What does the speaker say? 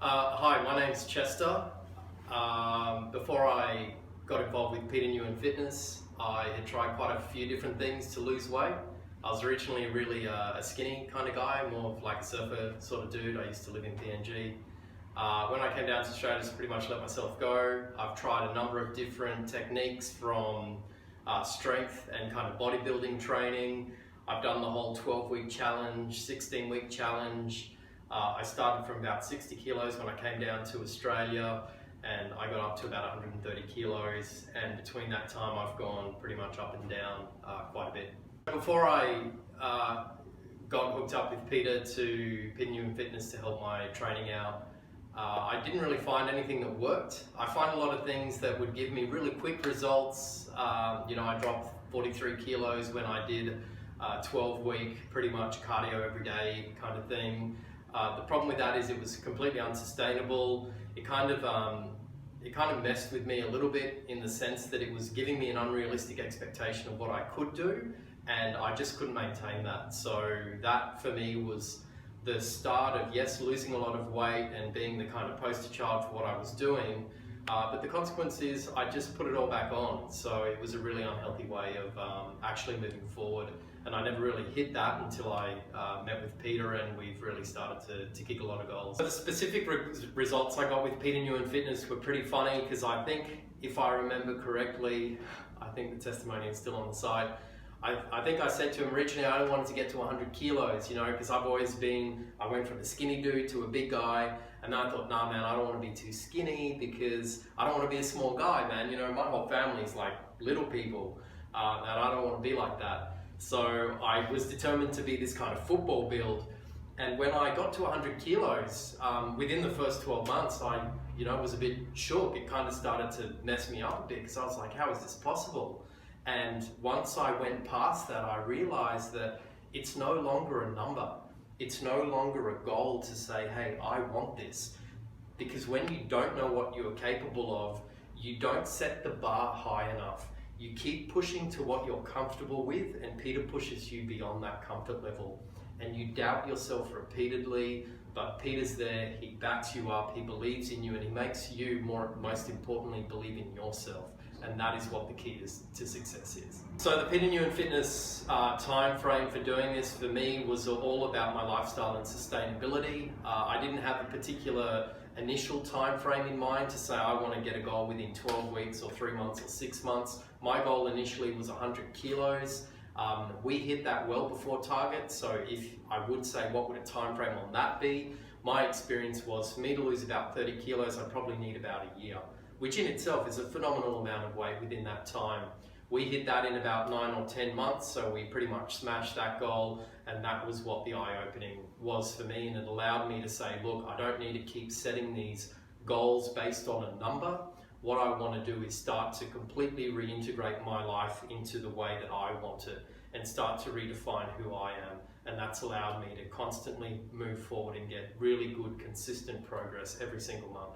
Hi, my name's Chester. Before I got involved with Peter Nguyen Fitness, I had tried quite a few different things to lose weight. I was originally really a skinny kind of guy, more of like a surfer sort of dude. I used to live in PNG. When I came down to Australia, I just pretty much let myself go. I've tried a number of different techniques from strength and kind of bodybuilding training. I've done the whole 12-week challenge, 16-week challenge. I started from about 60 kilos when I came down to Australia, and I got up to about 130 kilos, and between that time I've gone pretty much up and down quite a bit. Before I got hooked up with Peter Nguyen Fitness to help my training out, I didn't really find anything that worked. I find a lot of things that would give me really quick results. I dropped 43 kilos when I did 12-week pretty much cardio every day kind of thing. The problem with that is it was completely unsustainable. It kind of messed with me a little bit in the sense that it was giving me an unrealistic expectation of what I could do, and I just couldn't maintain that. So that for me was the start of, yes, losing a lot of weight and being the kind of poster child for what I was doing, but the consequence is I just put it all back on. So it was a really unhealthy way of actually moving forward, and I never really hit that until I met with Peter, and we've really started to kick a lot of goals. The specific results I got with Peter Nguyen Fitness were pretty funny, because I think, if I remember correctly, I think the testimony is still on the site, I think I said to him originally I only wanted to get to 100 kilos, because I've always been, I went from a skinny dude to a big guy, and I thought, nah man, I don't want to be too skinny because I don't want to be a small guy, man. My whole family is like little people, and I don't want to be like that. So I was determined to be this kind of football build, and when I got to 100 kilos, within the first 12 months, I was a bit shook. It kind of started to mess me up a bit, because I was like, how is this possible? And once I went past that, I realized that it's no longer a number. It's no longer a goal to say, hey, I want this. Because when you don't know what you're capable of, you don't set the bar high enough. You keep pushing to what you're comfortable with, and Peter pushes you beyond that comfort level. And you doubt yourself repeatedly, but Peter's there, he backs you up, he believes in you, and he makes you, most importantly, believe in yourself. And that is what the key to success is. So the Peter Nguyen Fitness time frame for doing this for me was all about my lifestyle and sustainability. I didn't have a particular initial time frame in mind to say I want to get a goal within 12 weeks or 3 months or 6 months. My goal initially was 100 kilos. We hit that well before target, so if I would say what would a time frame on that be, my experience was for me to lose about 30 kilos, I'd probably need about a year, which in itself is a phenomenal amount of weight within that time. We hit that in about 9 or 10 months, so we pretty much smashed that goal, and that was what the eye-opening was for me, and it allowed me to say, look, I don't need to keep setting these goals based on a number. What I want to do is start to completely reintegrate my life into the way that I want it, and start to redefine who I am, and that's allowed me to constantly move forward and get really good, consistent progress every single month.